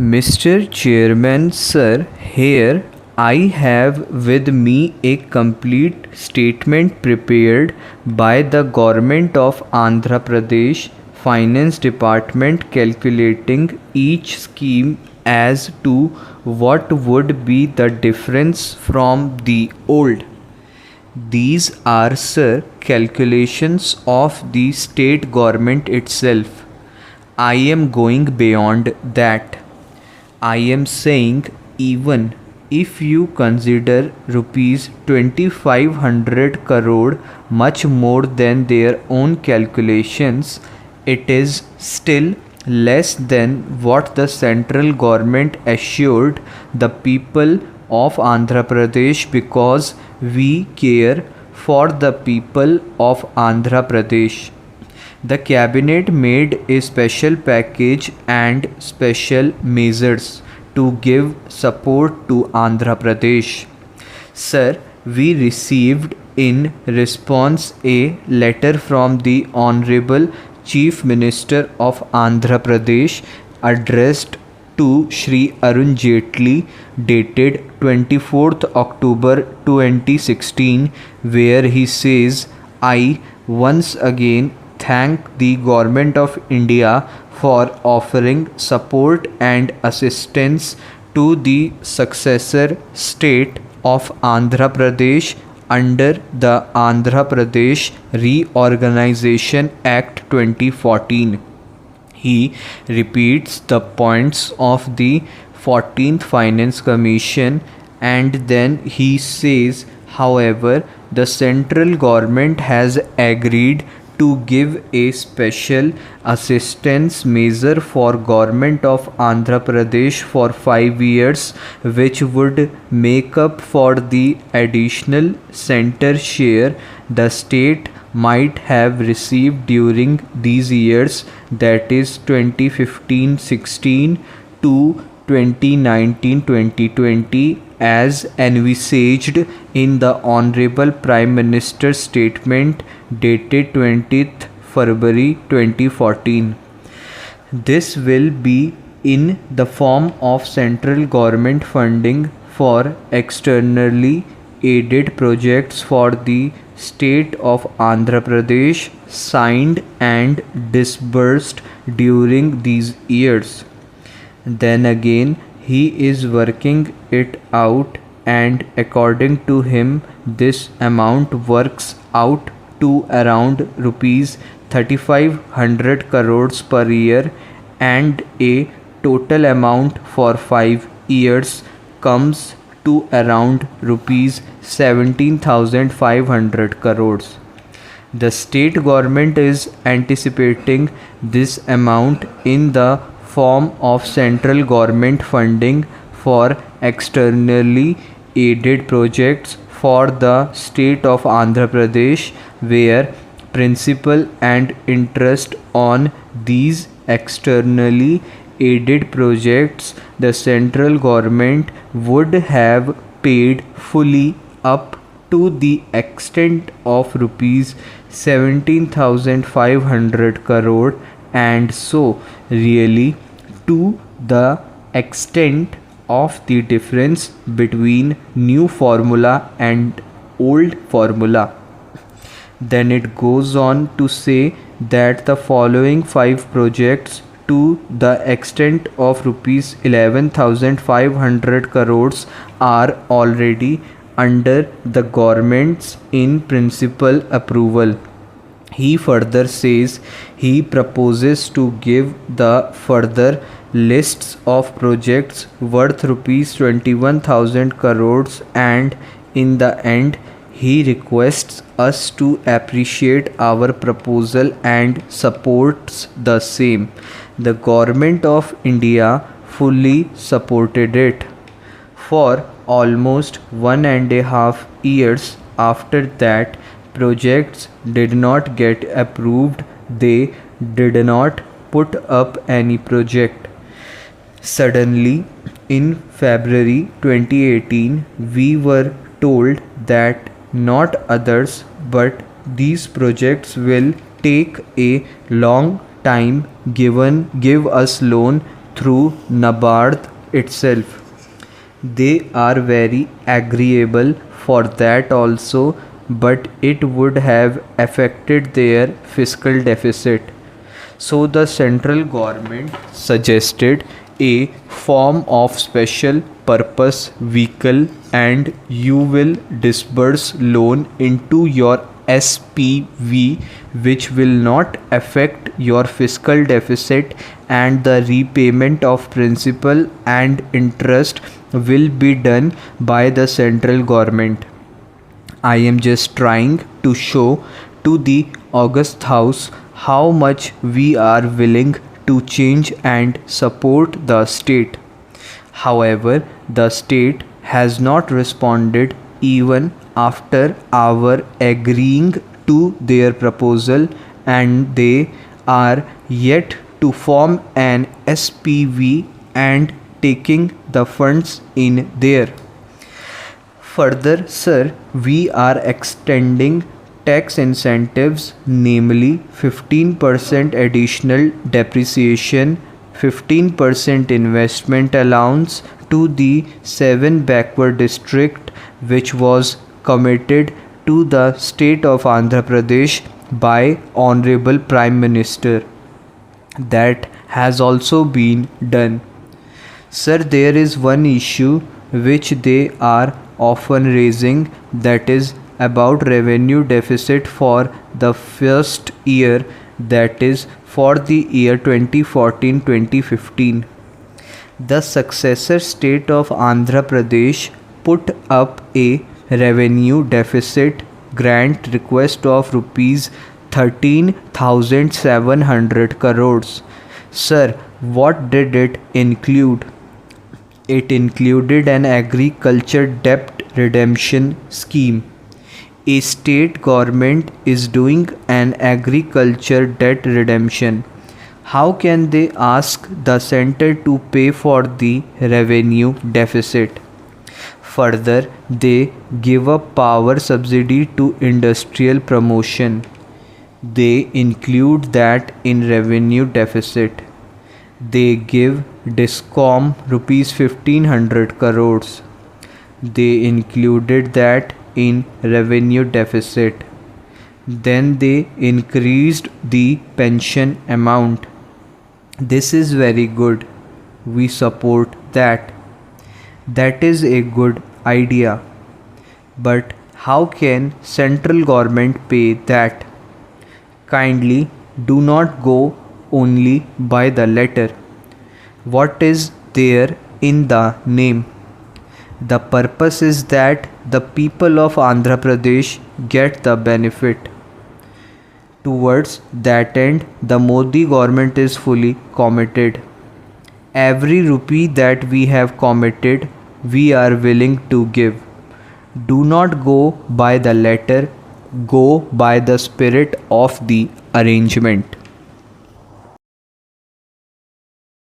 Mr. Chairman, sir, here I have with me a complete statement prepared by the Government of Andhra Pradesh Finance Department calculating each scheme as to what would be the difference from the old. These are, sir, calculations of the state government itself. I am going beyond that. I am saying even if you consider rupees 2500 crore much more than their own calculations, it is still less than what the central government assured the people of Andhra Pradesh because we care for the people of Andhra Pradesh. The cabinet made a special package and special measures to give support to Andhra Pradesh. Sir, we received in response a letter from the Honorable Chief Minister of Andhra Pradesh addressed to Shri Arun Jaitley dated 24th October 2016 where he says, I once again thank the Government of India for offering support and assistance to the successor state of Andhra Pradesh under the Andhra Pradesh Reorganization Act 2014. He repeats the points of the 14th Finance Commission and then he says, however, the central government has agreed to give a special assistance measure for Government of Andhra Pradesh for 5 years which would make up for the additional center share the state might have received during these years, that is 2015-16 to 2019-2020 as envisaged in the Honorable Prime Minister's statement dated 20th February 2014. This will be in the form of central government funding for externally aided projects for the state of Andhra Pradesh signed and disbursed during these years. Then again, he is working it out and according to him this amount works out to around rupees 3500 crores per year and a total amount for 5 years comes to around rupees 17,500 crores. The state government is anticipating this amount in the form of central government funding for externally aided projects for the state of Andhra Pradesh where principal and interest on these externally aided projects the central government would have paid fully up to the extent of rupees 17,500 crore and so really to the extent of the difference between new formula and old formula. Then it goes on to say that the following 5 projects to the extent of rupees 11,500 crores are already under the government's in principle approval. He further says he proposes to give the further lists of projects worth rupees 21,000 crores and in the end he requests us to appreciate our proposal and supports the same. The Government of India fully supported it. For almost 1.5 years after that, projects did not get approved. They did not put up any project. Suddenly, in February 2018, we were told that not others but these projects will take a long time give us loan through NABARD itself. They are very agreeable for that also, but it would have affected their fiscal deficit. So the central government suggested a form of special purpose vehicle, and you will disburse loan into your SPV, which will not affect your fiscal deficit, and the repayment of principal and interest will be done by the central government. I am just trying to show to the August House how much we are willing to change and support the state. However, the state has not responded even after our agreeing to their proposal, and they are yet to form an SPV and taking the funds in there. Further, sir, we are extending tax incentives, namely 15% additional depreciation, 15% investment allowance to the 7 backward district, which was committed to the state of Andhra Pradesh by Honorable Prime Minister. That has also been done. Sir, there is one issue which they are often raising, that is about revenue deficit for the first year, that is for the year 2014-2015. The successor state of Andhra Pradesh put up a revenue deficit grant request of rupees 13,700 crores. Sir, what did it include? It included an agriculture debt redemption scheme. A state government is doing an agriculture debt redemption. How can they ask the center to pay for the revenue deficit? Further, they give a power subsidy to industrial promotion. They include that in revenue deficit. They give DISCOM rupees 1500 crores. They included that in revenue deficit. Then they increased the pension amount. This is very good. We support that. That is a good idea. But how can central government pay that? Kindly do not go only by the letter. What is there in the name? The purpose is that the people of Andhra Pradesh get the benefit. Towards that end, the Modi government is fully committed. Every rupee that we have committed, we are willing to give. Do not go by the letter, go by the spirit of the arrangement.